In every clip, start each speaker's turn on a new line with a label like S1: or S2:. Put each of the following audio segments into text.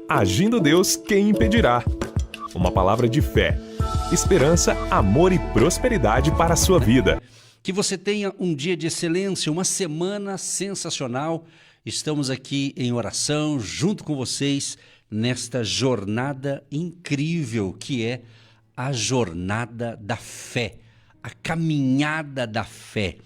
S1: Agindo Deus, quem impedirá? Uma palavra de fé, esperança, amor e prosperidade para a sua vida.
S2: Que você tenha um dia de excelência, uma semana sensacional. Estamos aqui em oração junto com vocês nesta jornada incrível que é a jornada da fé, a caminhada da fé.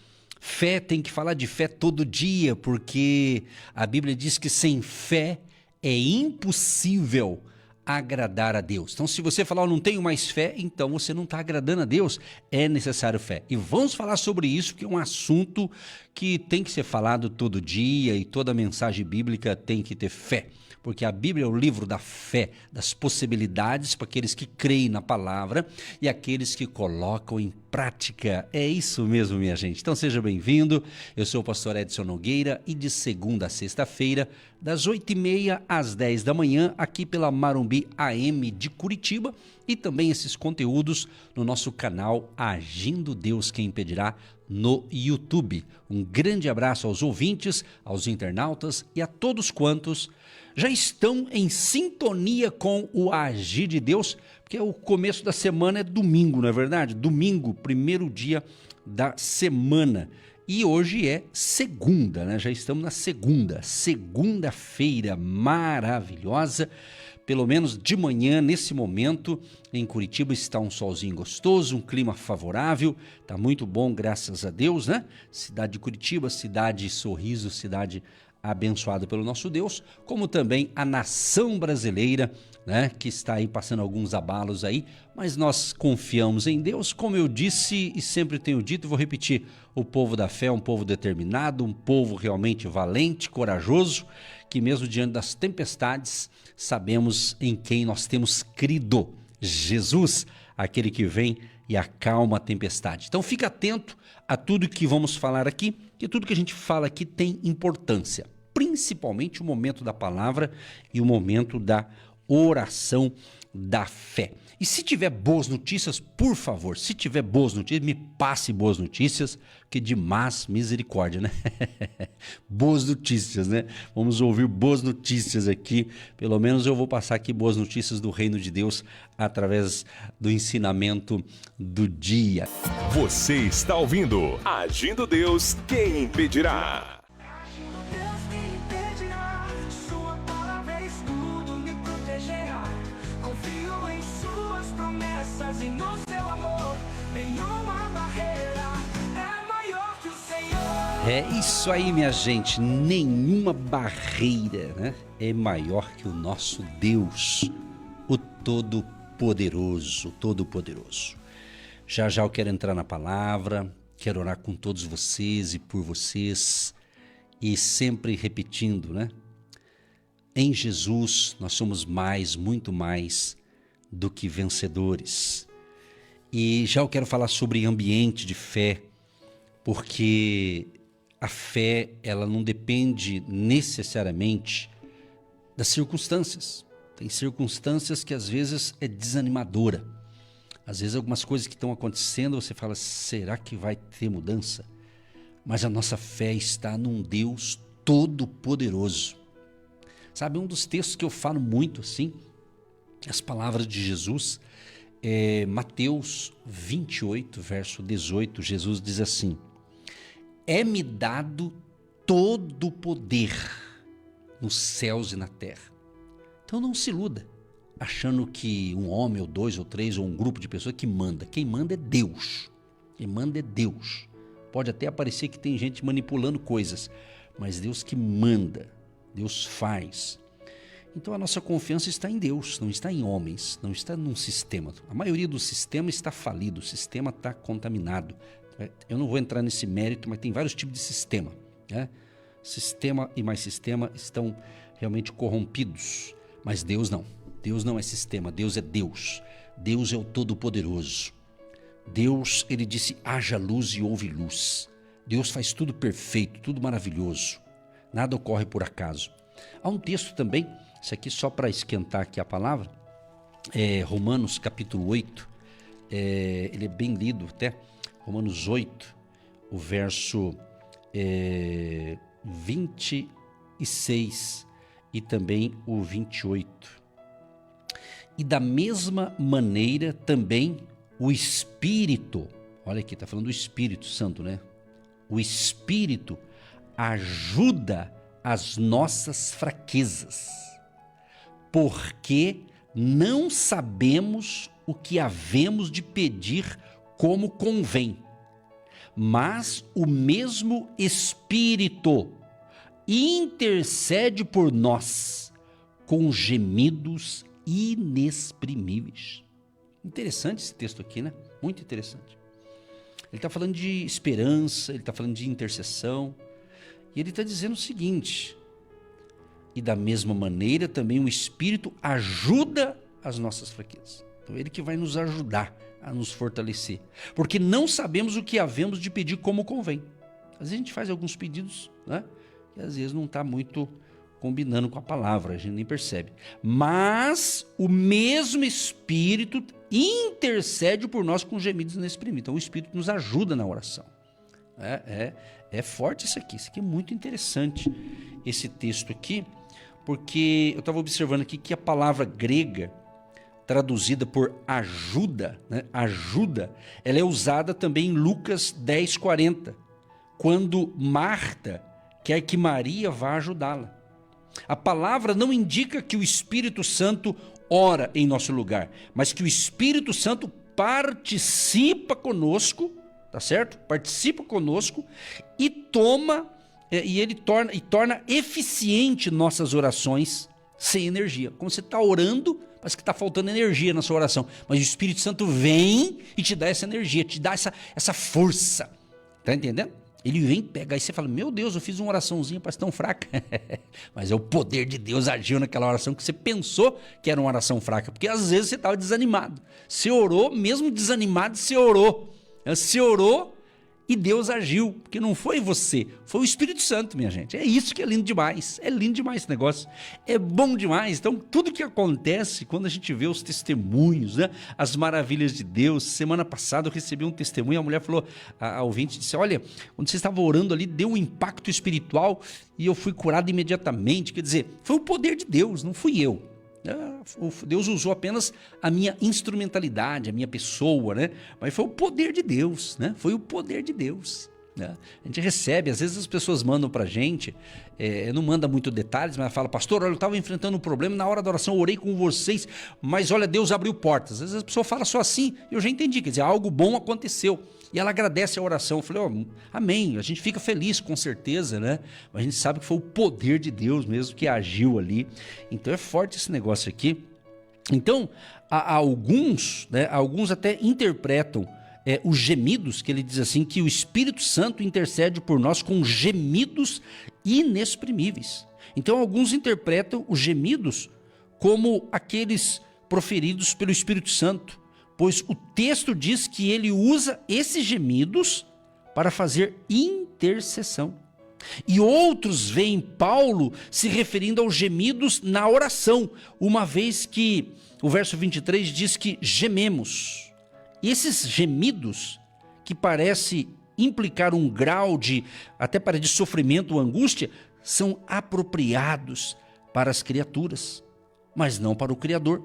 S2: Fé, tem que falar de fé todo dia, porque a Bíblia diz que sem fé é impossível agradar a Deus. Então, se você falar, eu não tenho mais fé, então você não está agradando a Deus. É necessário fé. E vamos falar sobre isso, que é um assunto que tem que ser falado todo dia e toda mensagem bíblica tem que ter fé. Porque a Bíblia é o livro da fé, das possibilidades para aqueles que creem na palavra e aqueles que colocam em prática. É isso mesmo, minha gente. Então seja bem-vindo. Eu sou o pastor Edson Nogueira e de segunda a sexta-feira, das 8h30 às 10 da manhã, aqui pela Marumbi AM de Curitiba, e também esses conteúdos no nosso canal Agindo Deus, quem impedirá, no YouTube. Um grande abraço aos ouvintes, aos internautas e a todos quantos já estão em sintonia com o agir de Deus, porque o começo da semana é domingo, não é verdade? Domingo, primeiro dia da semana. E hoje é segunda, né? Já estamos na segunda-feira maravilhosa. Pelo menos de manhã, nesse momento, em Curitiba está um solzinho gostoso, um clima favorável, tá muito bom, graças a Deus, né? Cidade de Curitiba, cidade sorriso, cidade abençoada pelo nosso Deus, como também a nação brasileira, né, que está aí passando alguns abalos aí, mas nós confiamos em Deus, como eu disse e sempre tenho dito, e vou repetir, o povo da fé é um povo determinado, um povo realmente valente, corajoso, que mesmo diante das tempestades, sabemos em quem nós temos crido, Jesus, aquele que vem e acalma a tempestade. Então fica atento a tudo que vamos falar aqui, que tudo que a gente fala aqui tem importância, principalmente o momento da palavra e o momento da oração da fé. E se tiver boas notícias, por favor, se tiver boas notícias, me passe boas notícias, que de más misericórdia, né? Boas notícias, né? Vamos ouvir boas notícias aqui, pelo menos eu vou passar aqui boas notícias do reino de Deus através do ensinamento do dia.
S1: Você está ouvindo Agindo Deus, quem impedirá?
S3: E no seu amor, nenhuma barreira é maior que o Senhor.
S2: É isso aí, minha gente, nenhuma barreira, né, é maior que o nosso Deus, o Todo-Poderoso, Todo-Poderoso. Já já eu quero entrar na palavra, quero orar com todos vocês e por vocês, e sempre repetindo, né, em Jesus nós somos mais, muito mais do que vencedores. E já eu quero falar sobre ambiente de fé, porque a fé, ela não depende necessariamente das circunstâncias. Tem circunstâncias que às vezes é desanimadora. Às vezes algumas coisas que estão acontecendo, você fala, será que vai ter mudança? Mas a nossa fé está num Deus todo-poderoso. Sabe, um dos textos que eu falo muito assim, as palavras de Jesus, Mateus 28, verso 18, Jesus diz assim, é-me dado todo o poder nos céus e na terra. Então não se iluda, achando que um homem ou dois ou três ou um grupo de pessoas que manda. Quem manda é Deus. Quem manda é Deus. Pode até parecer que tem gente manipulando coisas, mas Deus que manda, Deus faz. Então a nossa confiança está em Deus, não está em homens, não está num sistema. A maioria do sistema está falido, o sistema está contaminado. Eu não vou entrar nesse mérito, mas tem vários tipos de sistema, né? Sistema e mais sistema estão realmente corrompidos, mas Deus não. Deus não é sistema, Deus é Deus. Deus é o Todo-Poderoso. Deus, ele disse, haja luz e houve luz. Deus faz tudo perfeito, tudo maravilhoso. Nada ocorre por acaso. Há um texto também, isso aqui só para esquentar aqui a palavra, Romanos capítulo 8, ele é bem lido até, Romanos 8, o verso 26, e também o 28. E da mesma maneira também o Espírito, olha aqui, está falando do Espírito Santo, né? O Espírito ajuda as nossas fraquezas, porque não sabemos o que havemos de pedir como convém, mas o mesmo Espírito intercede por nós com gemidos inexprimíveis. Interessante esse texto aqui, né? Muito interessante. Ele está falando de esperança, ele está falando de intercessão, e ele está dizendo o seguinte: e da mesma maneira também o Espírito ajuda as nossas fraquezas. Então ele que vai nos ajudar a nos fortalecer, porque não sabemos o que havemos de pedir como convém. Às vezes a gente faz alguns pedidos, né? E às vezes não está muito combinando com a palavra, a gente nem percebe. Mas o mesmo Espírito intercede por nós com gemidos inexprimíveis. Então o Espírito nos ajuda na oração. É forte isso aqui é muito interessante, esse texto aqui, porque eu estava observando aqui que a palavra grega, traduzida por ajuda, né? Ajuda, ela é usada também em Lucas 10:40, quando Marta quer que Maria vá ajudá-la. A palavra não indica que o Espírito Santo ora em nosso lugar, mas que o Espírito Santo participa conosco, tá certo? Participa conosco e torna eficiente nossas orações sem energia. Como você está orando, parece que está faltando energia na sua oração, mas o Espírito Santo vem e te dá essa energia, te dá essa força. Tá entendendo? Ele vem, pega, aí você fala, meu Deus, eu fiz uma oraçãozinha, parece tão fraca. Mas é o poder de Deus agiu naquela oração que você pensou que era uma oração fraca, porque às vezes você estava desanimado. Você orou, mesmo desanimado, você orou. Você orou e Deus agiu, porque não foi você, foi o Espírito Santo, minha gente. É isso que é lindo demais, é lindo demais esse negócio, é bom demais. Então tudo que acontece quando a gente vê os testemunhos, né? As maravilhas de Deus. Semana passada eu recebi um testemunho, a mulher falou, a ouvinte disse, olha, quando você estava orando ali, deu um impacto espiritual e eu fui curado imediatamente. Quer dizer, foi o poder de Deus, não fui eu. Deus usou apenas a minha instrumentalidade, a minha pessoa, né? Mas foi o poder de Deus, né? Foi o poder de Deus, né? A gente recebe, às vezes as pessoas mandam pra gente, não manda muito detalhes, mas fala, pastor, olha, eu estava enfrentando um problema, na hora da oração eu orei com vocês, mas olha, Deus abriu portas. Às vezes a pessoa fala só assim, eu já entendi, quer dizer, algo bom aconteceu. E ela agradece a oração. Eu falei, amém, a gente fica feliz com certeza, né? Mas a gente sabe que foi o poder de Deus mesmo que agiu ali. Então é forte esse negócio aqui. Então, alguns até interpretam os gemidos, que ele diz assim, que o Espírito Santo intercede por nós com gemidos inexprimíveis. Então alguns interpretam os gemidos como aqueles proferidos pelo Espírito Santo, pois o texto diz que ele usa esses gemidos para fazer intercessão. E outros veem Paulo se referindo aos gemidos na oração, uma vez que o verso 23 diz que gememos. E esses gemidos, que parece implicar um grau até de sofrimento ou angústia, são apropriados para as criaturas, mas não para o Criador.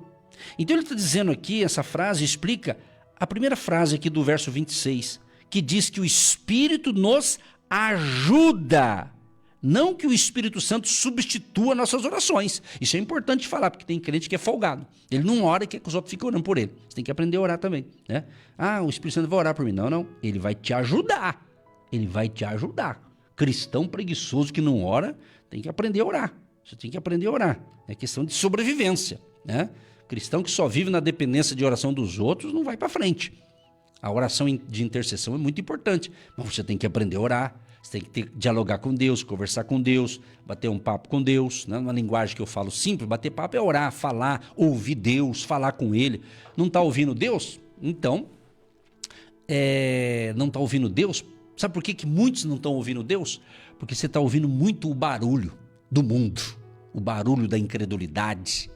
S2: Então ele está dizendo aqui, essa frase explica a primeira frase aqui do verso 26, que diz que o Espírito nos ajuda, não que o Espírito Santo substitua nossas orações. Isso é importante falar, porque tem crente que é folgado. Ele não ora e quer que os outros fiquem orando por ele. Você tem que aprender a orar também, né? O Espírito Santo vai orar por mim. Não. Ele vai te ajudar. Ele vai te ajudar. Cristão preguiçoso que não ora, tem que aprender a orar. Você tem que aprender a orar. É questão de sobrevivência, né? Cristão que só vive na dependência de oração dos outros não vai para frente. A oração de intercessão é muito importante, mas você tem que aprender a orar, você tem que dialogar com Deus, conversar com Deus, bater um papo com Deus, né? Uma linguagem que eu falo simples, bater papo é orar, falar, ouvir Deus, falar com Ele. Não está ouvindo Deus? Então, não está ouvindo Deus? Sabe por que muitos não estão ouvindo Deus? Porque você está ouvindo muito o barulho do mundo, o barulho da incredulidade,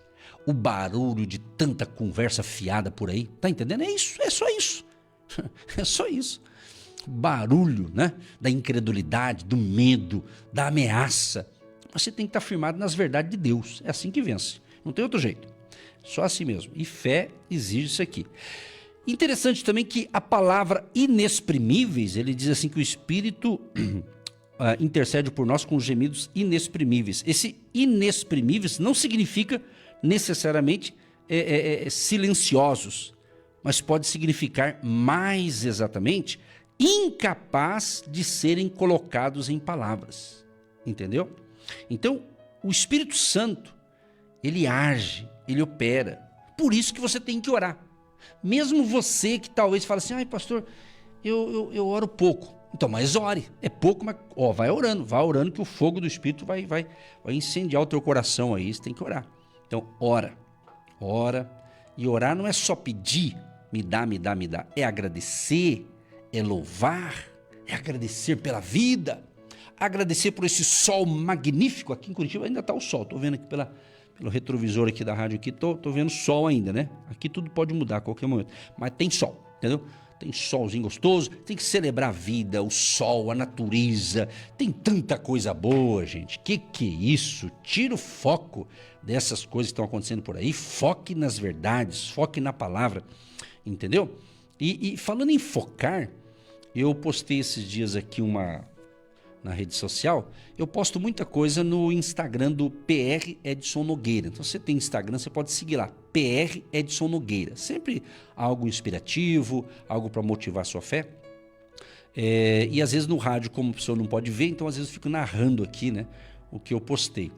S2: o barulho de tanta conversa fiada por aí. Tá entendendo? É isso, é só isso. É só isso. Barulho, né? Da incredulidade, do medo, da ameaça. você tem que estar firmado nas verdades de Deus. É assim que vence. Não tem outro jeito. Só assim mesmo. E fé exige isso aqui. Interessante também que a palavra inexprimíveis, ele diz assim que o Espírito intercede por nós com gemidos inexprimíveis. Esse inexprimíveis não significa necessariamente silenciosos, mas pode significar mais exatamente incapaz de serem colocados em palavras. Entendeu? Então, o Espírito Santo, ele age, ele opera. Por isso que você tem que orar. Mesmo você que talvez fale assim, ai pastor, eu oro pouco. Então, mas ore. É pouco, mas vai orando que o fogo do Espírito vai incendiar o teu coração aí, você tem que orar. Então, ora. E orar não é só pedir, me dá. É agradecer, é louvar, é agradecer pela vida, agradecer por esse sol magnífico. Aqui em Curitiba ainda está o sol, estou vendo aqui pelo retrovisor aqui da rádio aqui, tô vendo sol ainda, né? Aqui tudo pode mudar a qualquer momento, mas tem sol, entendeu? Tem solzinho gostoso, tem que celebrar a vida, o sol, a natureza, tem tanta coisa boa, gente. Que é isso? Tira o foco dessas coisas que estão acontecendo por aí, foque nas verdades, foque na palavra, entendeu? E falando em focar, eu postei esses dias aqui na rede social, eu posto muita coisa no Instagram do PR Edson Nogueira. Então, você tem Instagram, você pode seguir lá, PR Edson Nogueira. Sempre algo inspirativo, algo para motivar a sua fé. E às vezes no rádio, como a pessoa não pode ver, então às vezes eu fico narrando aqui, né, o que eu postei.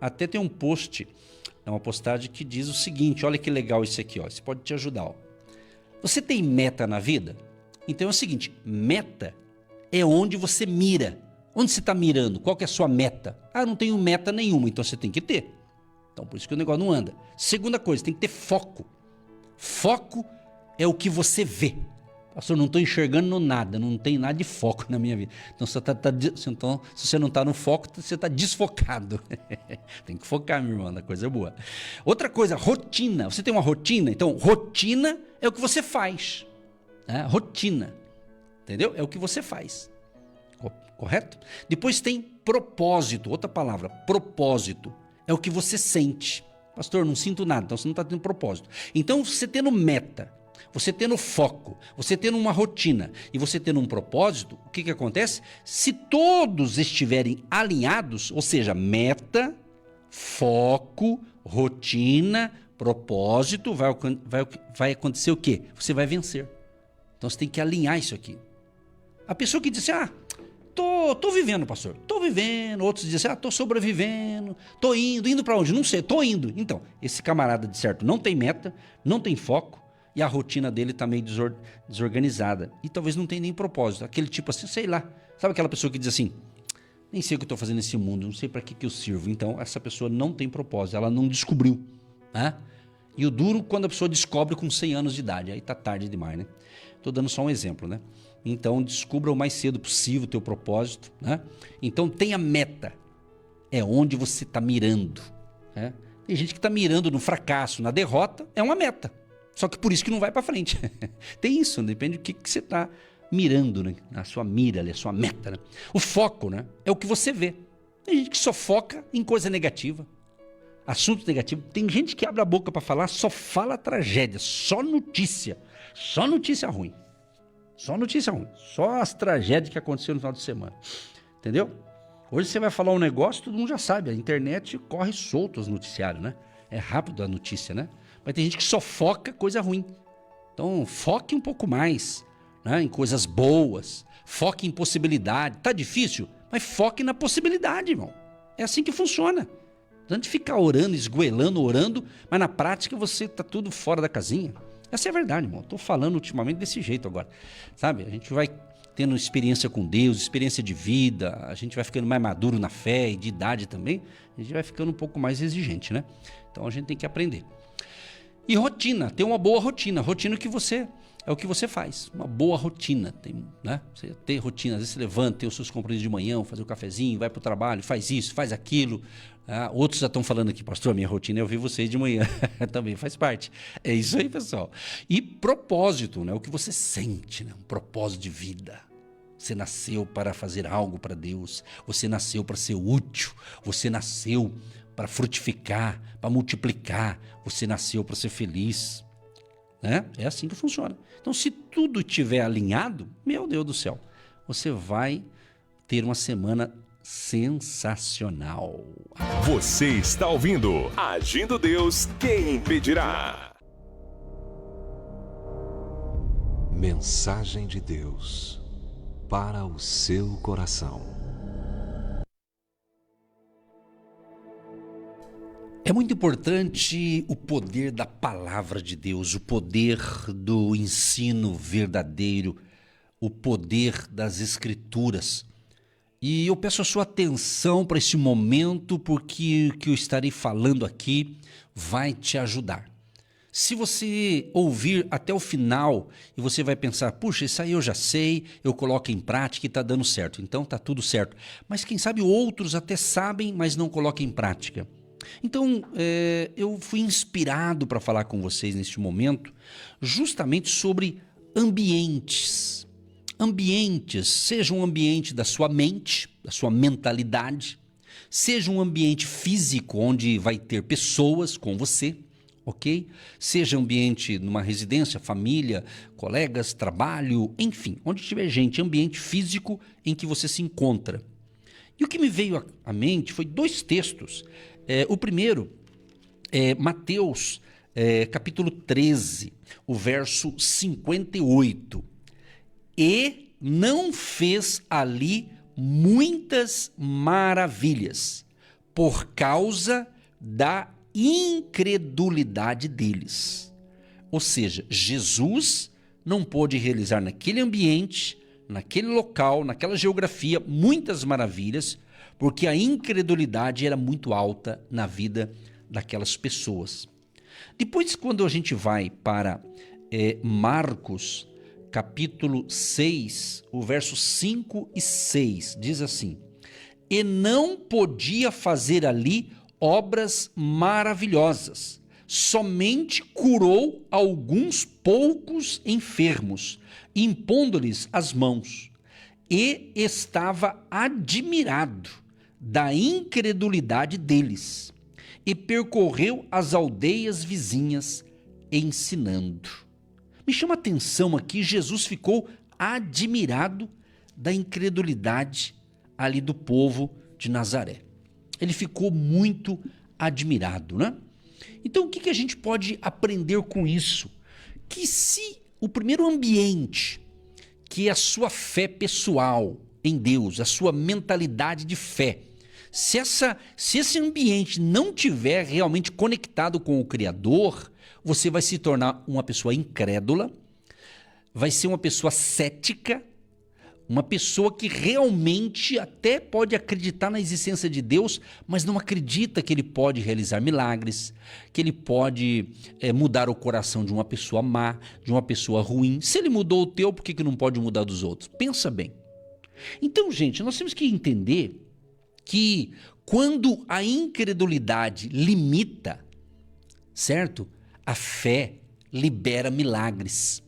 S2: Até tem um post, uma postagem que diz o seguinte, olha que legal isso aqui, ó, isso pode te ajudar. Ó. Você tem meta na vida? Então é o seguinte, meta é onde você mira. Onde você está mirando? Qual que é a sua meta? Ah, não tenho meta nenhuma, então você tem que ter. Então por isso que o negócio não anda. Segunda coisa, tem que ter foco. Foco é o que você vê. Pastor, não estou enxergando nada, não tem nada de foco na minha vida. Então, então se você não está no foco, você está desfocado. Tem que focar, meu irmão, na coisa boa. Outra coisa, rotina. Você tem uma rotina? Então, rotina é o que você faz. Rotina. Entendeu? É o que você faz. Correto? Depois tem propósito, outra palavra, propósito, é o que você sente. Pastor, não sinto nada, então você não está tendo propósito. Então, você tendo meta, você tendo foco, você tendo uma rotina e você tendo um propósito, o que acontece? Se todos estiverem alinhados, ou seja, meta, foco, rotina, propósito, vai acontecer o quê? Você vai vencer. Então, você tem que alinhar isso aqui. A pessoa que diz assim, Tô vivendo, pastor. Tô vivendo. Outros dizem tô sobrevivendo. Tô indo para onde? Não sei, tô indo. Então, esse camarada de certo não tem meta, não tem foco e a rotina dele tá meio desorganizada. E talvez não tenha nem propósito. Aquele tipo assim, sei lá. Sabe aquela pessoa que diz assim, nem sei o que eu tô fazendo nesse mundo, não sei para que eu sirvo. Então, essa pessoa não tem propósito, ela não descobriu. Né? E o duro quando a pessoa descobre com 100 anos de idade. Aí tá tarde demais, né? Tô dando só um exemplo, né? Então, descubra o mais cedo possível o teu propósito, né? Então, tenha meta. É onde você está mirando. Né? Tem gente que está mirando no fracasso, na derrota, é uma meta. Só que por isso que não vai para frente. Tem isso, depende do que você está mirando, né? A sua mira, a sua meta. Né? O foco, né? É o que você vê. Tem gente que só foca em coisa negativa. Assunto negativo. Tem gente que abre a boca para falar, só fala tragédia, só notícia ruim. Só notícia ruim, só as tragédias que aconteceram no final de semana, entendeu? Hoje você vai falar um negócio, todo mundo já sabe, a internet corre solto os noticiários, né? É rápido a notícia, né? Mas tem gente que só foca coisa ruim. Então, foque um pouco mais, né? Em coisas boas, foque em possibilidade. Tá difícil? Mas foque na possibilidade, irmão. É assim que funciona. Tanto de ficar orando, esgoelando, orando, mas na prática você tá tudo fora da casinha. Essa é a verdade, irmão. Estou falando ultimamente desse jeito agora. Sabe? A gente vai tendo experiência com Deus, experiência de vida, a gente vai ficando mais maduro na fé e de idade também, a gente vai ficando um pouco mais exigente, né? Então a gente tem que aprender. E rotina, ter uma boa rotina. Rotina que você é o que você faz, uma boa rotina. Tem, né? Você tem rotina, às vezes você levanta, tem os seus compromissos de manhã, fazer o cafezinho, vai para o trabalho, faz isso, faz aquilo. Outros já estão falando aqui, pastor, minha rotina é ouvir vocês de manhã, também faz parte. É isso aí, pessoal. E propósito, né? O que você sente, né? Um propósito de vida. Você nasceu para fazer algo para Deus. Você nasceu para ser útil. Você nasceu para frutificar, para multiplicar. Você nasceu para ser feliz. Né? É assim que funciona. Então, se tudo estiver alinhado, meu Deus do céu, você vai ter uma semana sensacional.
S1: Você está ouvindo Agindo Deus, quem impedirá?
S4: Mensagem de Deus para o seu coração.
S2: É muito importante o poder da palavra de Deus, o poder do ensino verdadeiro, o poder das escrituras. E eu peço a sua atenção para esse momento, porque o que eu estarei falando aqui vai te ajudar. Se você ouvir até o final e você vai pensar, puxa, isso aí eu já sei, eu coloco em prática e está dando certo, então está tudo certo. Mas quem sabe outros até sabem, mas não colocam em prática. Então, eu fui inspirado para falar com vocês neste momento justamente sobre ambientes. Ambientes, seja um ambiente da sua mente, da sua mentalidade, seja um ambiente físico onde vai ter pessoas com você, ok? Seja ambiente numa residência, família, colegas, trabalho, enfim, onde tiver gente, ambiente físico em que você se encontra. E o que me veio à mente foi 2 textos. O primeiro é Mateus, capítulo 13, o verso 58. E não fez ali muitas maravilhas, por causa da incredulidade deles. Ou seja, Jesus não pôde realizar naquele ambiente, naquele local, naquela geografia, muitas maravilhas, porque a incredulidade era muito alta na vida daquelas pessoas. Depois, quando a gente vai para Marcos, capítulo 6, o verso 5 e 6, diz assim: E não podia fazer ali obras maravilhosas, somente curou alguns poucos enfermos, impondo-lhes as mãos, e estava admirado da incredulidade deles, e percorreu as aldeias vizinhas ensinando. Me chama a atenção aqui, Jesus ficou admirado da incredulidade ali do povo de Nazaré. Ele ficou muito admirado, né? Então, o que a gente pode aprender com isso? Que se o primeiro ambiente, que é a sua fé pessoal em Deus, a sua mentalidade de fé, se esse ambiente não tiver realmente conectado com o Criador, você vai se tornar uma pessoa incrédula, vai ser uma pessoa cética, uma pessoa que realmente até pode acreditar na existência de Deus, mas não acredita que Ele pode realizar milagres, que Ele pode mudar o coração de uma pessoa má, de uma pessoa ruim. Se Ele mudou o teu, por que não pode mudar dos outros? Pensa bem. Então, gente, nós temos que entender que quando a incredulidade limita, certo? A fé libera milagres.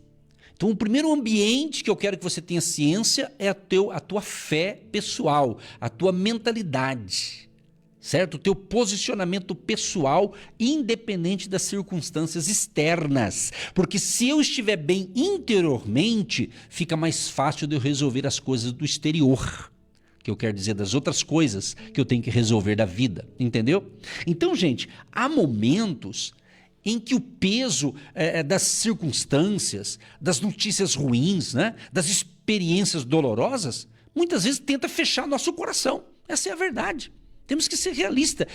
S2: Então, o primeiro ambiente que eu quero que você tenha ciência é a tua fé pessoal, a tua mentalidade, certo? O teu posicionamento pessoal, independente das circunstâncias externas. Porque se eu estiver bem interiormente, fica mais fácil de eu resolver as coisas do exterior. Que eu quero dizer das outras coisas que eu tenho que resolver da vida, entendeu? Então, gente, há momentos em que o peso das circunstâncias, das notícias ruins, né, das experiências dolorosas, muitas vezes tenta fechar nosso coração. Essa é a verdade. Temos que ser realistas.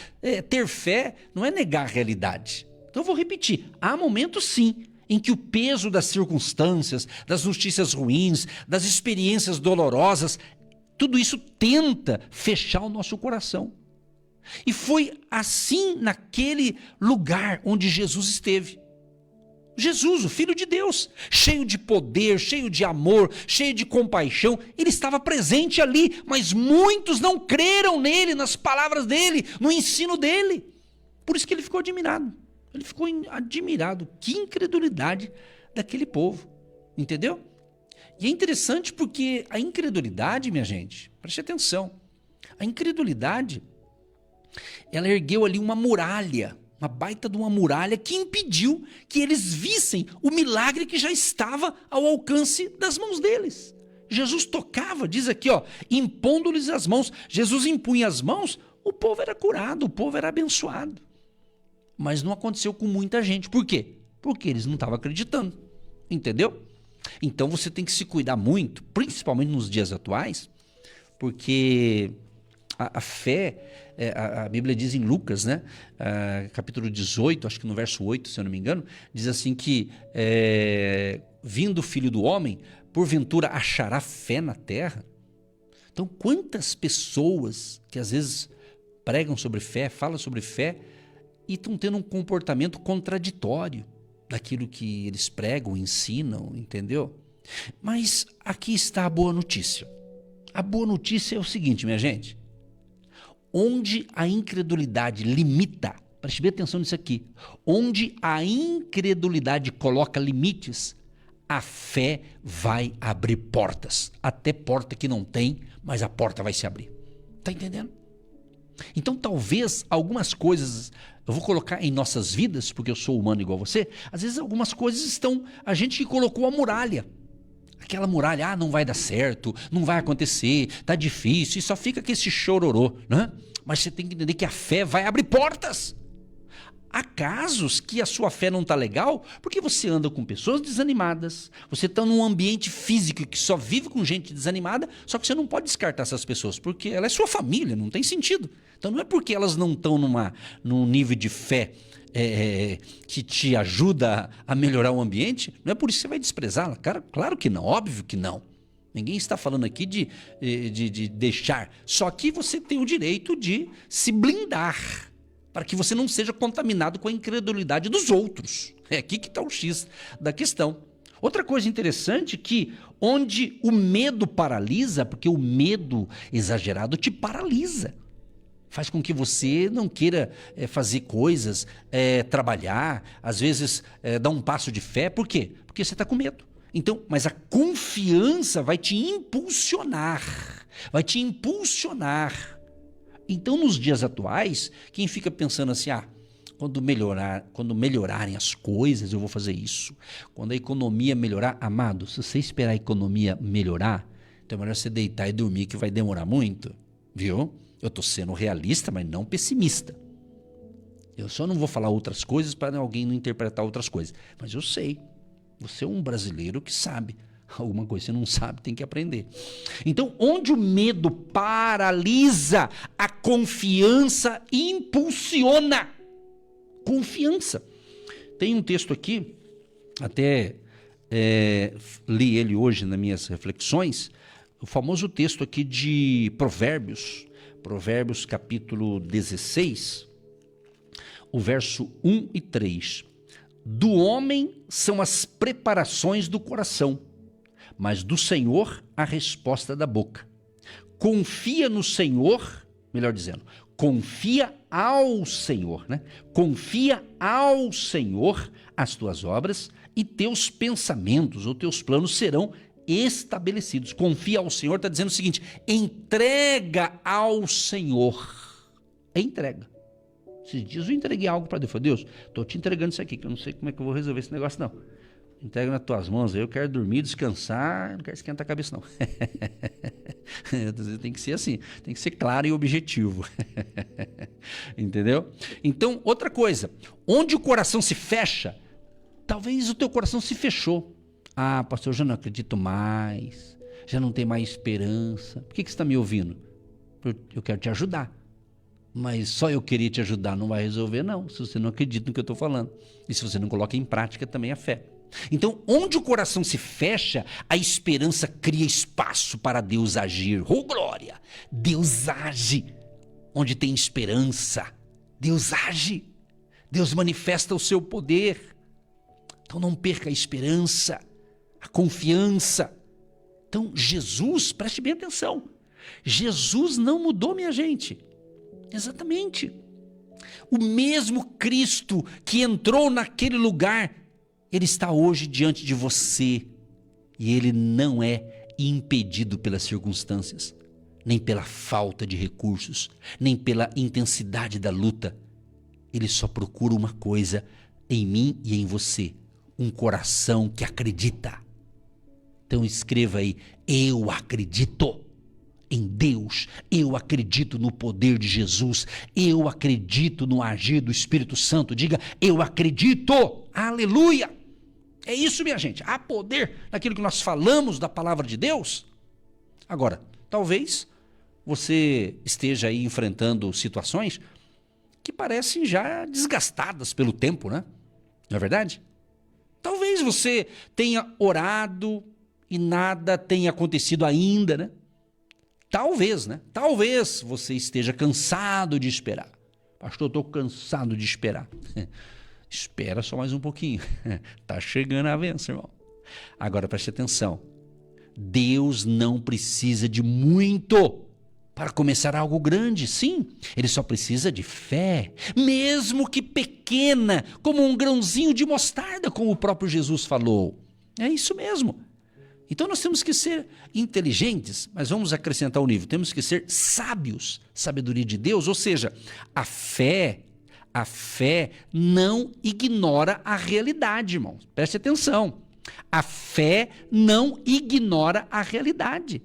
S2: Ter fé não é negar a realidade. Então eu vou repetir. Há momentos, sim, em que o peso das circunstâncias, das notícias ruins, das experiências dolorosas, tudo isso tenta fechar o nosso coração. E foi assim naquele lugar onde Jesus esteve. Jesus, o Filho de Deus, cheio de poder, cheio de amor, cheio de compaixão, ele estava presente ali, mas muitos não creram nele, nas palavras dele, no ensino dele. Por isso que ele ficou admirado. Ele ficou admirado. Que incredulidade daquele povo, entendeu? E é interessante porque a incredulidade, minha gente, preste atenção, a incredulidade, ela ergueu ali uma muralha, uma baita de uma muralha que impediu que eles vissem o milagre que já estava ao alcance das mãos deles. Jesus tocava, diz aqui, ó, impondo-lhes as mãos. Jesus impunha as mãos, o povo era curado, o povo era abençoado. Mas não aconteceu com muita gente. Por quê? Porque eles não estavam acreditando. Entendeu? Então você tem que se cuidar muito, principalmente nos dias atuais, porque a fé, a Bíblia diz em Lucas, né, capítulo 18, acho que no verso 8, se eu não me engano, diz assim que vindo o Filho do Homem, porventura achará fé na terra? Então quantas pessoas que às vezes pregam sobre fé, falam sobre fé e estão tendo um comportamento contraditório daquilo que eles pregam, ensinam, entendeu? Mas aqui está a boa notícia. A boa notícia é o seguinte, minha gente. Onde a incredulidade limita, preste bem atenção nisso aqui, onde a incredulidade coloca limites, a fé vai abrir portas. Até porta que não tem, mas a porta vai se abrir. Tá entendendo? Então talvez algumas coisas, eu vou colocar em nossas vidas, porque eu sou humano igual você, às vezes algumas coisas estão, a gente que colocou a muralha, aquela muralha, não vai dar certo, não vai acontecer, tá difícil, e só fica com esse chororô, né? Mas você tem que entender que a fé vai abrir portas. Há casos que a sua fé não está legal porque você anda com pessoas desanimadas, você está num ambiente físico que só vive com gente desanimada, só que você não pode descartar essas pessoas, porque ela é sua família, não tem sentido. Então não é porque elas não estão num nível de fé que te ajuda a melhorar o ambiente, não é por isso que você vai desprezá-la. Claro que não, óbvio que não. Ninguém está falando aqui de deixar, só que você tem o direito de se blindar, para que você não seja contaminado com a incredulidade dos outros. É aqui que está o X da questão. Outra coisa interessante é que onde o medo paralisa, porque o medo exagerado te paralisa, faz com que você não queira fazer coisas, trabalhar, às vezes dar um passo de fé. Por quê? Porque você está com medo. Então, mas a confiança vai te impulsionar, Então, nos dias atuais, quem fica pensando assim, quando melhorarem as coisas, eu vou fazer isso. Quando a economia melhorar, amado, se você esperar a economia melhorar, então é melhor você deitar e dormir, que vai demorar muito, viu? Eu estou sendo realista, mas não pessimista. Eu só não vou falar outras coisas para alguém não interpretar outras coisas. Mas eu sei, você é um brasileiro que sabe. Alguma coisa você não sabe, tem que aprender. Então, onde o medo paralisa, a confiança impulsiona. Confiança. Tem um texto aqui, até li ele hoje nas minhas reflexões, o famoso texto aqui de Provérbios capítulo 16, o verso 1 e 3. Do homem são as preparações do coração, mas do Senhor a resposta da boca. Confia no Senhor, melhor dizendo, confia ao Senhor, né? Confia ao Senhor as tuas obras e teus pensamentos ou teus planos serão estabelecidos. Confia ao Senhor, está dizendo o seguinte, entrega ao Senhor. Entrega. Esses dias eu entreguei algo para Deus. Falei, Deus, estou te entregando isso aqui, que eu não sei como é que eu vou resolver esse negócio não. Entrega nas tuas mãos, eu quero dormir, descansar, não quero esquentar a cabeça não. Tem que ser assim, tem que ser claro e objetivo. Entendeu? Então, outra coisa, onde o coração se fecha, talvez o teu coração se fechou. Pastor, eu já não acredito mais, já não tenho mais esperança. Por que você está me ouvindo? Eu quero te ajudar. Mas só eu querer te ajudar não vai resolver não, se você não acredita no que eu estou falando. E se você não coloca em prática também a fé. Então, onde o coração se fecha, a esperança cria espaço para Deus agir. Oh, glória! Deus age. Onde tem esperança, Deus age. Deus manifesta o seu poder. Então, não perca a esperança, a confiança. Então, Jesus, preste bem atenção. Jesus não mudou, minha gente. Exatamente. O mesmo Cristo que entrou naquele lugar, Ele está hoje diante de você. E ele não é impedido pelas circunstâncias, nem pela falta de recursos, nem pela intensidade da luta. Ele só procura uma coisa em mim e em você: um coração que acredita. Então escreva aí: eu acredito em Deus, eu acredito no poder de Jesus, eu acredito no agir do Espírito Santo. Diga: eu acredito, aleluia. É isso, minha gente, há poder naquilo que nós falamos da palavra de Deus. Agora, talvez você esteja aí enfrentando situações que parecem já desgastadas pelo tempo, né? Não é verdade? Talvez você tenha orado e nada tenha acontecido ainda, né? Talvez, né? Talvez você esteja cansado de esperar. Pastor, eu estou cansado de esperar. Espera só mais um pouquinho. Está chegando a bênção, irmão. Agora preste atenção. Deus não precisa de muito para começar algo grande. Sim, ele só precisa de fé, mesmo que pequena, como um grãozinho de mostarda, como o próprio Jesus falou. É isso mesmo. Então nós temos que ser inteligentes, mas vamos acrescentar o nível. Temos que ser sábios, sabedoria de Deus, ou seja, a fé não ignora a realidade, irmãos. Preste atenção. A fé não ignora a realidade.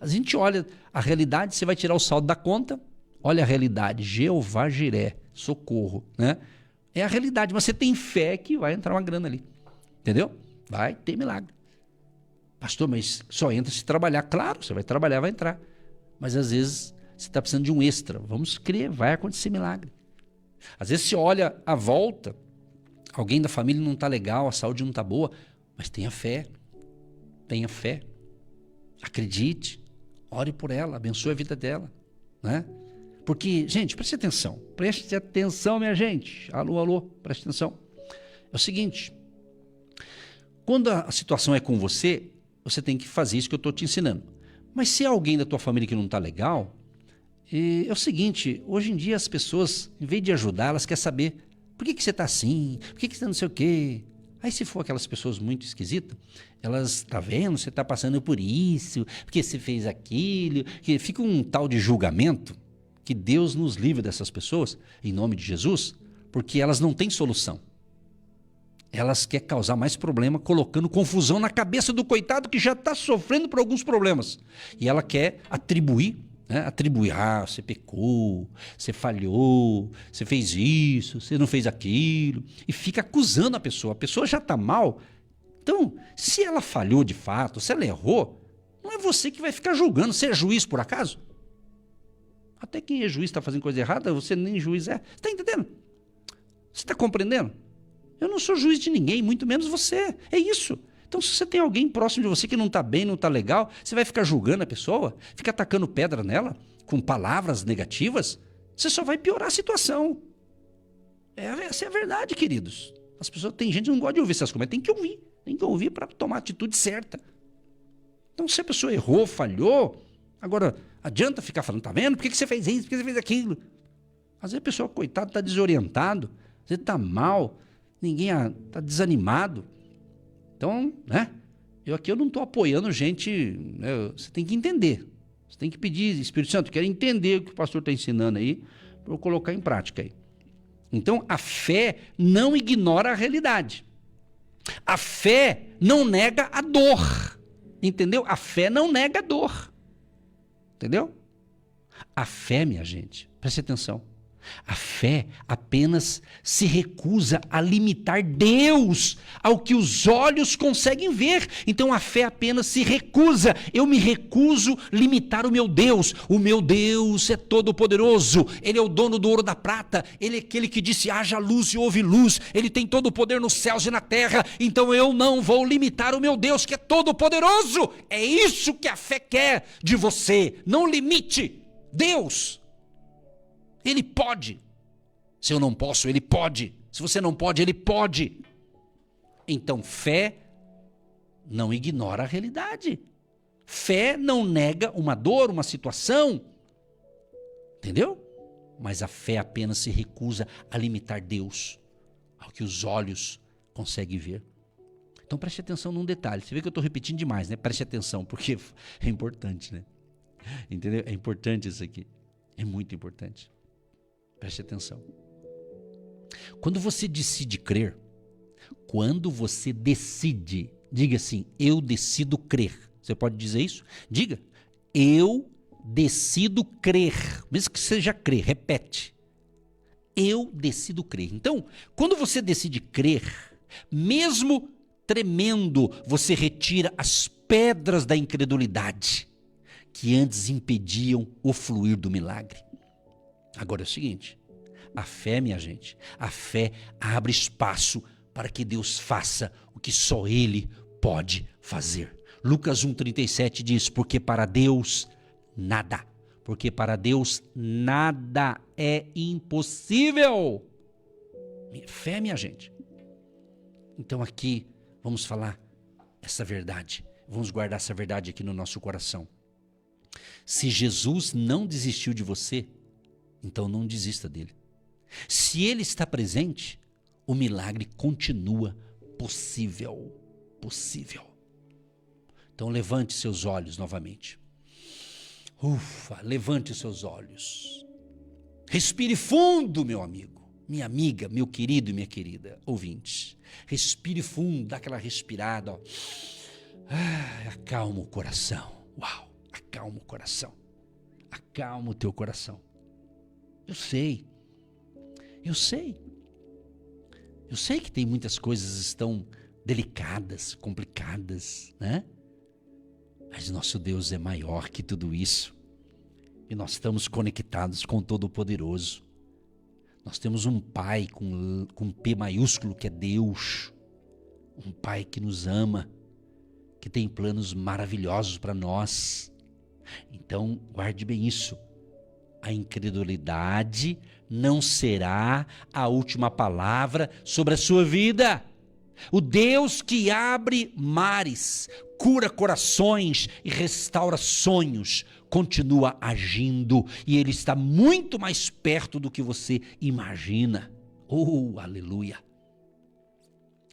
S2: A gente olha a realidade, você vai tirar o saldo da conta, olha a realidade, Jeová Jiré, socorro, né? É a realidade, mas você tem fé que vai entrar uma grana ali, entendeu? Vai ter milagre. Pastor, mas só entra se trabalhar. Claro, você vai trabalhar, vai entrar. Mas às vezes você está precisando de um extra. Vamos crer, vai acontecer milagre. Às vezes você olha à volta, alguém da família não está legal, a saúde não está boa, mas tenha fé. Tenha fé. Acredite. Ore por ela, abençoe a vida dela, né? Porque, gente, preste atenção, minha gente. Alô, alô, preste atenção. É o seguinte, quando a situação é com você, você tem que fazer isso que eu estou te ensinando. Mas se é alguém da tua família que não está legal, é o seguinte, hoje em dia as pessoas, em vez de ajudar, elas querem saber por que você está assim, por que você não sei o quê. Aí se for aquelas pessoas muito esquisitas, elas, tá vendo, você está passando por isso, porque você fez aquilo, que fica um tal de julgamento, que Deus nos livre dessas pessoas, em nome de Jesus, porque elas não têm solução. Elas querem causar mais problema, colocando confusão na cabeça do coitado que já está sofrendo por alguns problemas. E ela quer atribuir, você pecou, você falhou, você fez isso, você não fez aquilo, e fica acusando a pessoa já está mal. Então, se ela falhou de fato, se ela errou, não é você que vai ficar julgando. Você é juiz por acaso? Até quem é juiz está fazendo coisa errada, você nem juiz é. Você está entendendo? Você está compreendendo? Eu não sou juiz de ninguém, muito menos você. É isso. Então, se você tem alguém próximo de você que não está bem, não está legal, você vai ficar julgando a pessoa, ficar atacando pedra nela, com palavras negativas, você só vai piorar a situação. Essa é a verdade, queridos. As pessoas, tem gente que não gosta de ouvir essas coisas, mas tem que ouvir para tomar a atitude certa. Então, se a pessoa errou, falhou, agora adianta ficar falando, tá vendo? Por que você fez isso? Por que você fez aquilo? Às vezes a pessoa, coitado, está desorientado, às vezes está mal, ninguém está desanimado. Então, né? Eu não estou apoiando gente, né? Você tem que entender. Você tem que pedir, Espírito Santo, quero entender o que o pastor está ensinando aí, para eu colocar em prática aí. Então, a fé não ignora a realidade. A fé não nega a dor. Entendeu? A fé não nega a dor. Entendeu? A fé, minha gente, preste atenção. A fé apenas se recusa a limitar Deus ao que os olhos conseguem ver. Então a fé apenas se recusa. Eu me recuso a limitar o meu Deus. O meu Deus é todo poderoso. Ele é o dono do ouro e da prata. Ele é aquele que disse haja luz e houve luz. Ele tem todo o poder nos céus e na terra. Então eu não vou limitar o meu Deus que é todo poderoso. É isso que a fé quer de você. Não limite Deus. Ele pode. Se eu não posso, ele pode. Se você não pode, ele pode. Então, fé não ignora a realidade. Fé não nega uma dor, uma situação. Entendeu? Mas a fé apenas se recusa a limitar Deus ao que os olhos conseguem ver. Então preste atenção num detalhe. Você vê que eu estou repetindo demais, né? Preste atenção, porque é importante, né? Entendeu? É importante isso aqui. É muito importante. Preste atenção. Quando você decide crer, diga assim, eu decido crer. Você pode dizer isso? Diga, eu decido crer. Mesmo que seja crer, repete. Eu decido crer. Então, quando você decide crer, mesmo tremendo, você retira as pedras da incredulidade que antes impediam o fluir do milagre. Agora é o seguinte, a fé, minha gente, a fé abre espaço para que Deus faça o que só Ele pode fazer. Lucas 1,37 diz, porque para Deus nada é impossível. Fé, minha gente. Então aqui vamos falar essa verdade, vamos guardar essa verdade aqui no nosso coração. Se Jesus não desistiu de você, então não desista dele. Se ele está presente, o milagre continua possível. Então levante seus olhos novamente. Levante seus olhos. Respire fundo, meu amigo, minha amiga, meu querido e minha querida ouvinte. Respire fundo, dá aquela respirada, ó. Acalma o coração. Acalma o coração. Acalma o teu coração. Eu sei que tem muitas coisas que estão delicadas, complicadas, né? Mas nosso Deus é maior que tudo isso. E nós estamos conectados com o Todo-Poderoso. Nós temos um Pai com P maiúsculo, que é Deus. Um Pai que nos ama, que tem planos maravilhosos para nós. Então, guarde bem isso. A incredulidade não será a última palavra sobre a sua vida. O Deus que abre mares, cura corações e restaura sonhos, continua agindo e Ele está muito mais perto do que você imagina. Oh, aleluia!